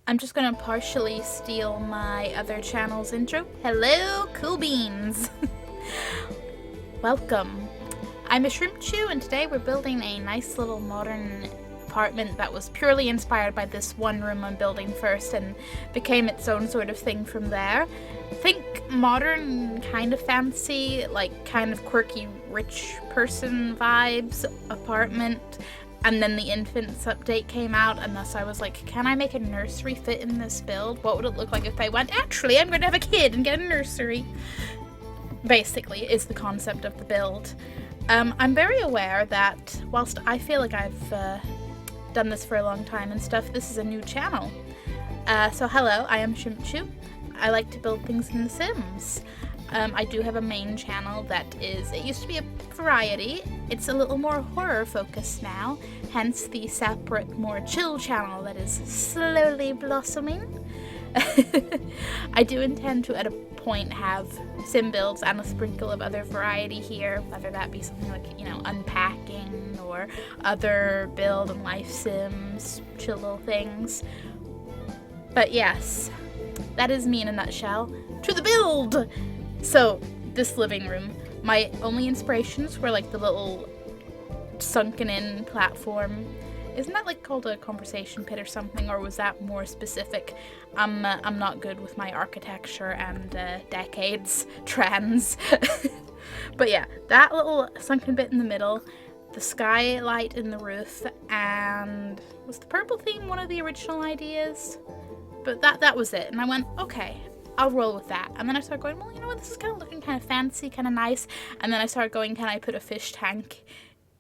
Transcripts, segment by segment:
I'm just gonna partially steal my other channel's intro. Hello, cool beans! Welcome. I'm a shrimp chew, and today we're building a nice little modern apartment that was purely inspired by this one room I'm building first and became its own sort of thing from there. Think modern, kind of fancy, like kind of quirky rich person vibes apartment. And then the Infants update came out, and thus I was like, can I make a nursery fit in this build? What would it look like if I went, actually, I'm going to have a kid and get a nursery? Basically, is the concept of the build. I'm very aware that whilst I feel like I've done this for a long time and stuff, this is a new channel. So hello, I am Shrimp Chew. I like to build things in The Sims. I do have a main channel that is, it used to be a variety. It's a little more horror focused now, hence the separate, more chill channel that is slowly blossoming. I do intend to, at a point, have sim builds and a sprinkle of other variety here, whether that be something like, unpacking or other build and life sims, chill little things. But yes, that is me in a nutshell. To the build! So, this living room, my only inspirations were like the little sunken in platform. Isn't that like called a conversation pit or something, or was that more specific? I'm not good with my architecture and decades trends. But yeah, that little sunken bit in the middle, the skylight in the roof, and was the purple theme one of the original ideas? But that was it, and I went, okay, I'll roll with that. And then I started going, well, you know what, this is kind of looking kind of fancy, kind of nice. And then I started going, can I put a fish tank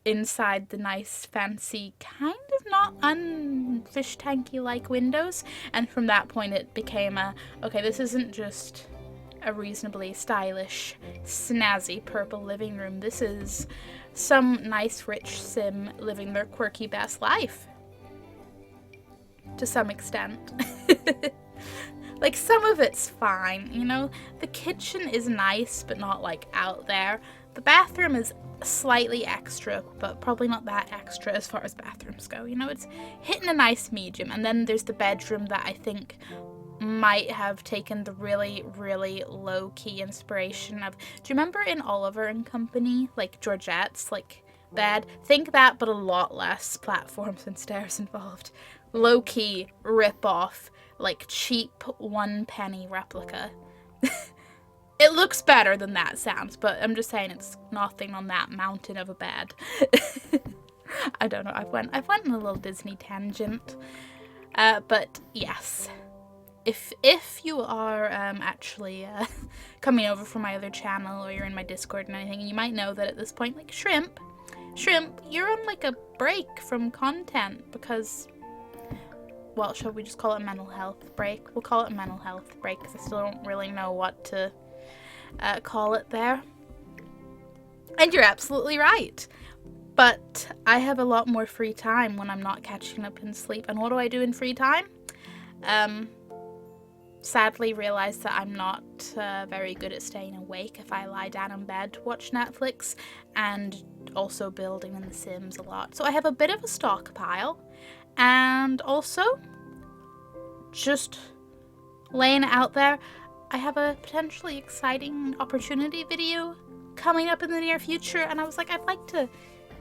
inside the nice, fancy, kind of not un-fish tanky like windows? And from that point it became okay, this isn't just a reasonably stylish, snazzy purple living room. This is some nice, rich sim living their quirky best life. To some extent. Like, some of it's fine, The kitchen is nice, but not, like, out there. The bathroom is slightly extra, but probably not that extra as far as bathrooms go. It's hitting a nice medium. And then there's the bedroom that I think might have taken the really, really low-key inspiration of... Do you remember in Oliver and Company, like, Georgette's, like, bed? Think that, but a lot less platforms and stairs involved. Low-key rip-off. Like, cheap 1 penny replica. It looks better than that sounds, but I'm just saying it's nothing on that mountain of a bed. I don't know, I've went on a little Disney tangent. But yes. If you are actually coming over from my other channel, or you're in my Discord and anything, you might know that at this point, like, Shrimp, you're on like a break from content because... Well, shall we just call it a mental health break? We'll call it a mental health break because I still don't really know what to call it there. And you're absolutely right. But I have a lot more free time when I'm not catching up in sleep. And what do I do in free time? Sadly realize that I'm not very good at staying awake if I lie down in bed to watch Netflix, and also building in The Sims a lot. So I have a bit of a stockpile. And also, just laying it out there, I have a potentially exciting opportunity video coming up in the near future, and I was like, I'd like to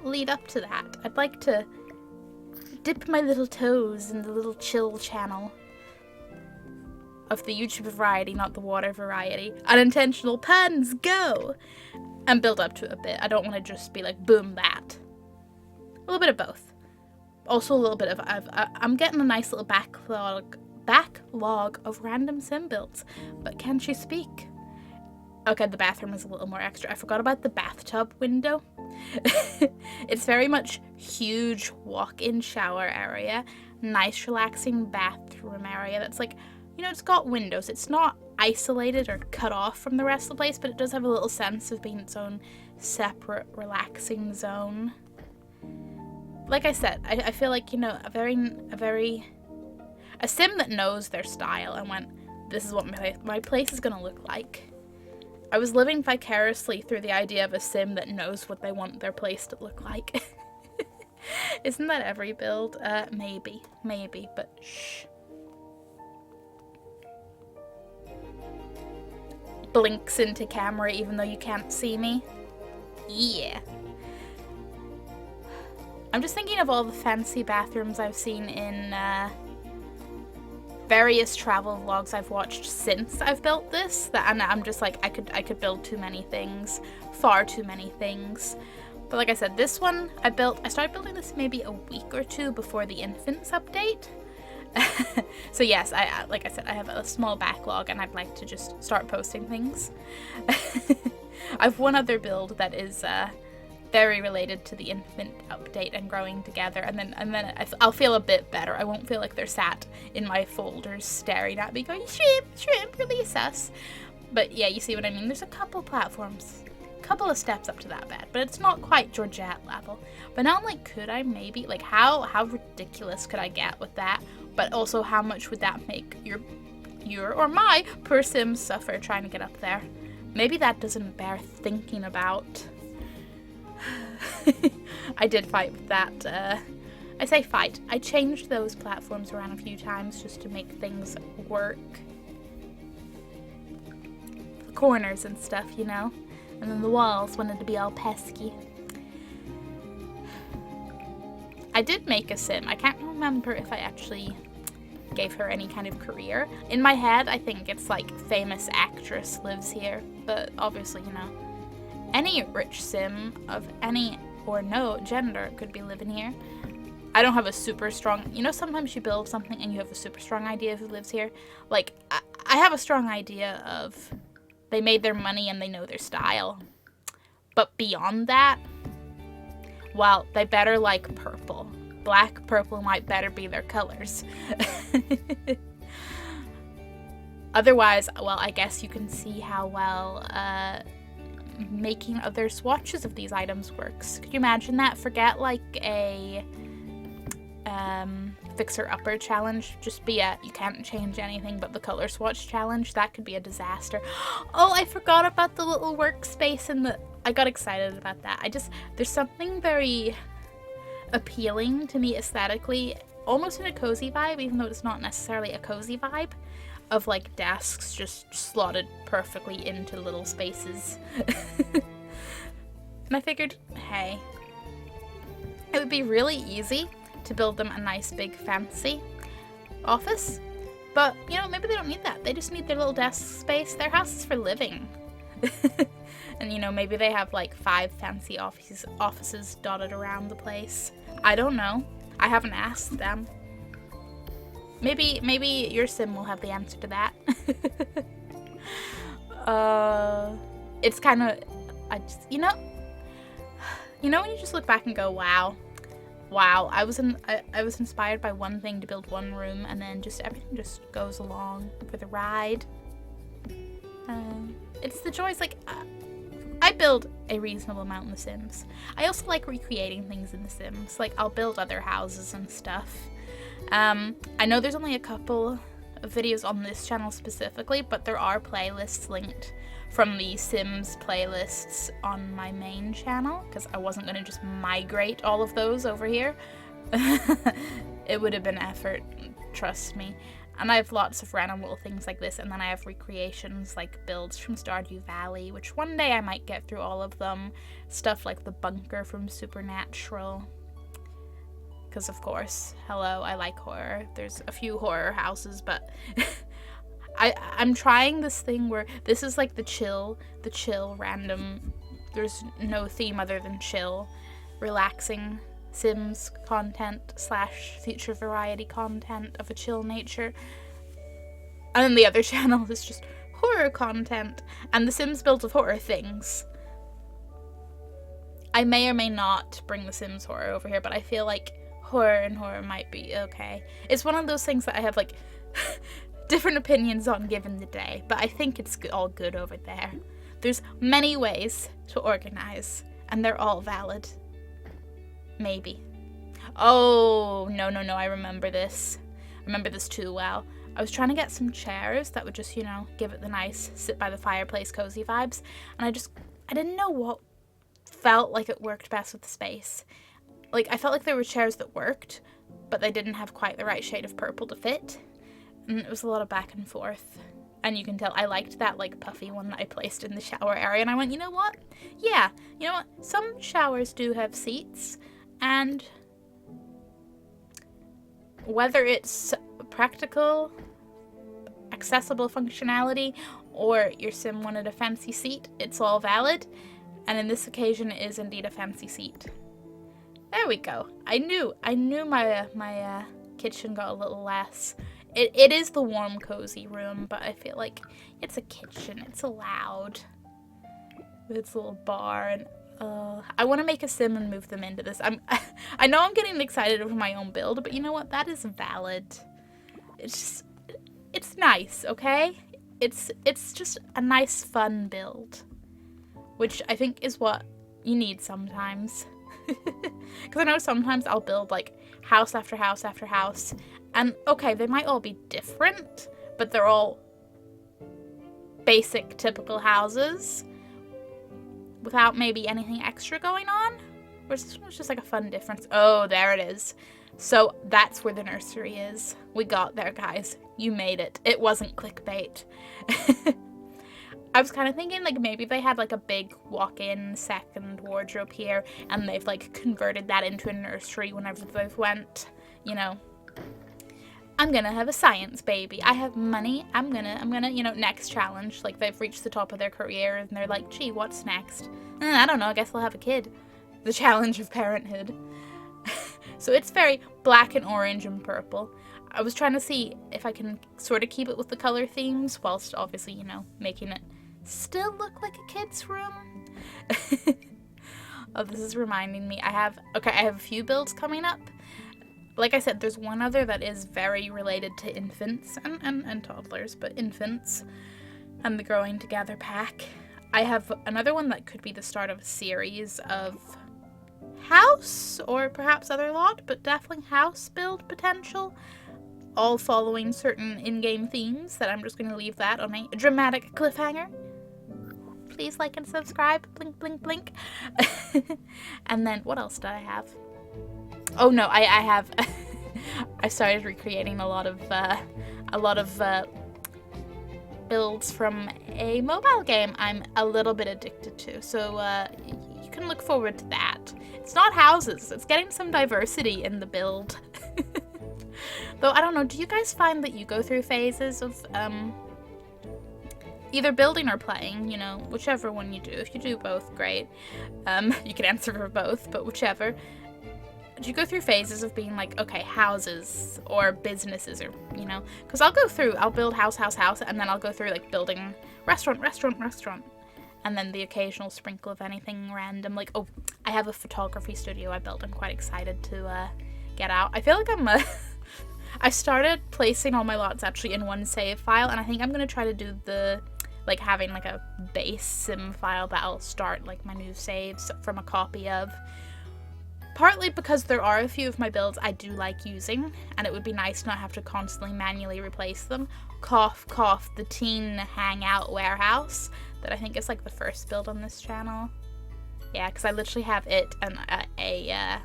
lead up to that. I'd like to dip my little toes in the little chill channel of the YouTube variety, not the water variety. Unintentional puns, go! And build up to it a bit. I don't want to just be like, boom, that. A little bit of both. Also a little bit of, I'm getting a nice little backlog of random sim builds, but can she speak? Okay, the bathroom is a little more extra. I forgot about the bathtub window. It's very much huge walk-in shower area, nice relaxing bathroom area that's like, it's got windows. It's not isolated or cut off from the rest of the place, but it does have a little sense of being its own separate relaxing zone. Like I said, I feel like, a sim that knows their style and went, this is what my place is going to look like. I was living vicariously through the idea of a sim that knows what they want their place to look like. Isn't that every build? Maybe, but shh. blinks into camera even though you can't see me. Yeah. I'm just thinking of all the fancy bathrooms I've seen in various travel vlogs I've watched since I've built this, and I'm just like, I could build too many things, far too many things. But like I said, this one I started building this maybe a week or two before the infants update. So yes, like I said, I have a small backlog and I'd like to just start posting things. I've one other build that is very related to the infant update and growing together, and then I'll feel a bit better. I won't feel like they're sat in my folders staring at me going, shrimp, release us. But yeah, you see what I mean? There's a couple platforms, couple of steps up to that bed, but it's not quite Georgette level. But now I'm like, could I maybe, like, how ridiculous could I get with that? But also, how much would that make your or my poor Sim suffer trying to get up there? Maybe that doesn't bear thinking about. I did fight with that. I say fight. I changed those platforms around a few times just to make things work. The corners and stuff, you know? And then the walls wanted to be all pesky. I did make a Sim. I can't remember if I actually gave her any kind of career. In my head, I think it's like famous actress lives here. But obviously, you know, any rich Sim of any or no gender could be living here. I don't have a super strong, you know, sometimes you build something and you have a super strong idea of who lives here. Like, I have a strong idea of they made their money and they know their style. But beyond that, well, they better like purple. Black, purple might better be their colors. Otherwise, well, I guess you can see how well making other swatches of these items works. Could you imagine that? Forget like a fixer-upper challenge. Just be a you can't change anything but the color swatch challenge. That could be a disaster. Oh, I forgot about the little workspace and I got excited about that. There's something very appealing to me aesthetically, almost in a cozy vibe, even though it's not necessarily a cozy vibe, of like desks just slotted perfectly into little spaces. And I figured, hey, it would be really easy to build them a nice big fancy office, but you know, maybe they don't need that. They just need their little desk space. Their house is for living. And you know, maybe they have like 5 fancy offices dotted around the place. I don't know. I haven't asked them. Maybe your Sim will have the answer to that. It's kind of, you know when you just look back and go, wow, I was inspired by one thing to build one room, and then just everything just goes along for the ride. It's the joys. Like, I build a reasonable amount in The Sims. I also like recreating things in The Sims. Like, I'll build other houses and stuff. I know there's only a couple of videos on this channel specifically, but there are playlists linked from the Sims playlists on my main channel, because I wasn't going to just migrate all of those over here. It would have been effort, trust me. And I have lots of random little things like this, and then I have recreations like builds from Stardew Valley, which one day I might get through all of them. Stuff like the bunker from Supernatural. Because of course, hello, I like horror. There's a few horror houses, but I'm trying this thing where this is like the chill random, there's no theme other than chill, relaxing Sims content / future variety content of a chill nature. And then the other channel is just horror content, and the Sims builds of horror things. I may or may not bring the Sims horror over here, but I feel like horror and horror might be okay. It's one of those things that I have like different opinions on given the day, but I think it's all good over there. There's many ways to organize, and they're all valid. Maybe. Oh, no, I remember this. I remember this too well. I was trying to get some chairs that would just, you know, give it the nice sit by the fireplace cozy vibes, and I didn't know what felt like it worked best with the space. Like, I felt like there were chairs that worked, but they didn't have quite the right shade of purple to fit, and it was a lot of back and forth. And you can tell I liked that like puffy one that I placed in the shower area. And I went, you know what? Yeah, you know what? Some showers do have seats. And whether it's practical, accessible functionality, or your sim wanted a fancy seat, it's all valid. And in this occasion, it is indeed a fancy seat. There we go. I knew my kitchen got a little less. It is the warm, cozy room, but I feel like it's a kitchen. It's allowed. It's a little bar, and I want to make a sim and move them into this. I know I'm getting excited over my own build, but you know what? That is valid. It's nice, okay? It's just a nice, fun build, which I think is what you need sometimes. Because I know sometimes I'll build like house after house after house, and okay, they might all be different, but they're all basic, typical houses without maybe anything extra going on. Whereas this one's just like a fun difference. Oh, there it is. So that's where the nursery is. We got there, guys. You made it. It wasn't clickbait. I was kind of thinking like maybe they had like a big walk-in second wardrobe here and they've like converted that into a nursery whenever they've went, you know, I'm gonna have a science baby. I have money. I'm gonna, you know, next challenge. Like they've reached the top of their career and they're like, gee, what's next? I don't know. I guess they'll have a kid. The challenge of parenthood. So it's very black and orange and purple. I was trying to see if I can sort of keep it with the color themes whilst obviously, you know, making it still look like a kid's room. Oh, this is reminding me. I have a few builds coming up. Like I said, there's one other that is very related to infants and toddlers, but infants and the growing together pack. I have another one that could be the start of a series of house or perhaps other lot, but definitely house build potential, all following certain in-game themes that I'm just going to leave that on a dramatic cliffhanger. Please like and subscribe. Blink, blink, blink. And then what else did I have? Oh no, I have I started recreating a lot of builds from a mobile game I'm a little bit addicted to. So you can look forward to that. It's not houses. It's getting some diversity in the build. Though I don't know, do you guys find that you go through phases of either building or playing, you know, whichever one you do. If you do both, great. You can answer for both, but whichever. Do you go through phases of being like, okay, houses or businesses or, you know, because I'll build house, and then I'll go through like building restaurant, and then the occasional sprinkle of anything random. Like, oh, I have a photography studio I built. I'm quite excited to get out. I feel like I started placing all my lots actually in one save file, and I think I'm going to try to do like having like a base sim file that I'll start like my new saves from a copy of. Partly because there are a few of my builds I do like using, and it would be nice to not have to constantly manually replace them. Cough, cough, the teen hangout warehouse, that I think is like the first build on this channel. Yeah, because I literally have it and a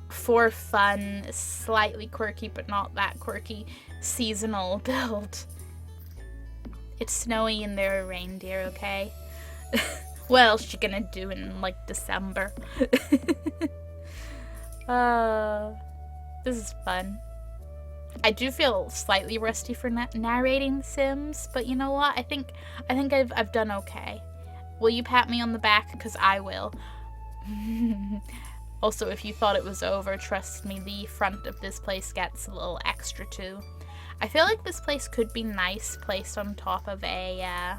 for fun, slightly quirky but not that quirky, seasonal build. It's snowy and there are reindeer, okay? What else you gonna do in, like, December? This is fun. I do feel slightly rusty for narrating Sims, but you know what? I think I've done okay. Will you pat me on the back? Because I will. Also, if you thought it was over, trust me, the front of this place gets a little extra too. I feel like this place could be nice placed on top of a,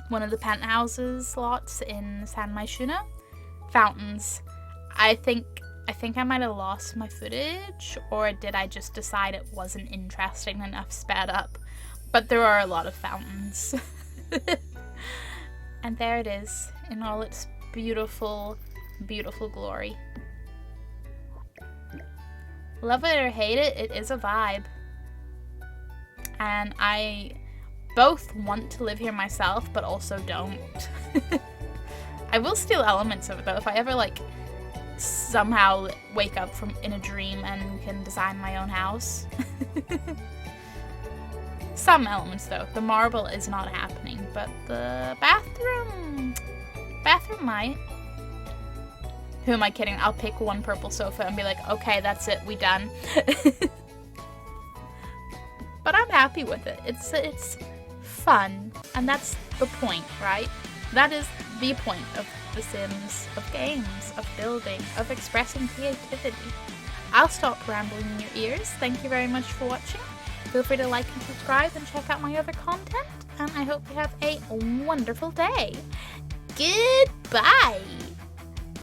one of the penthouses lots in San Myshuno. Fountains. I think I might have lost my footage, or did I just decide it wasn't interesting enough sped up? But there are a lot of fountains. And there it is, in all its beautiful, beautiful glory. Love it or hate it, it is a vibe. And I both want to live here myself, but also don't. I will steal elements of it though, if I ever like somehow wake up in a dream and can design my own house. Some elements though. The marble is not happening, but the bathroom might. Who am I kidding? I'll pick one purple sofa and be like, okay, that's it, we done. But I'm happy with it. It's fun, and that's the point, right? That is the point of The Sims, of games, of building, of expressing creativity. I'll stop rambling in your ears. Thank you very much for watching. Feel free to like and subscribe and check out my other content, and I hope you have a wonderful day. Goodbye!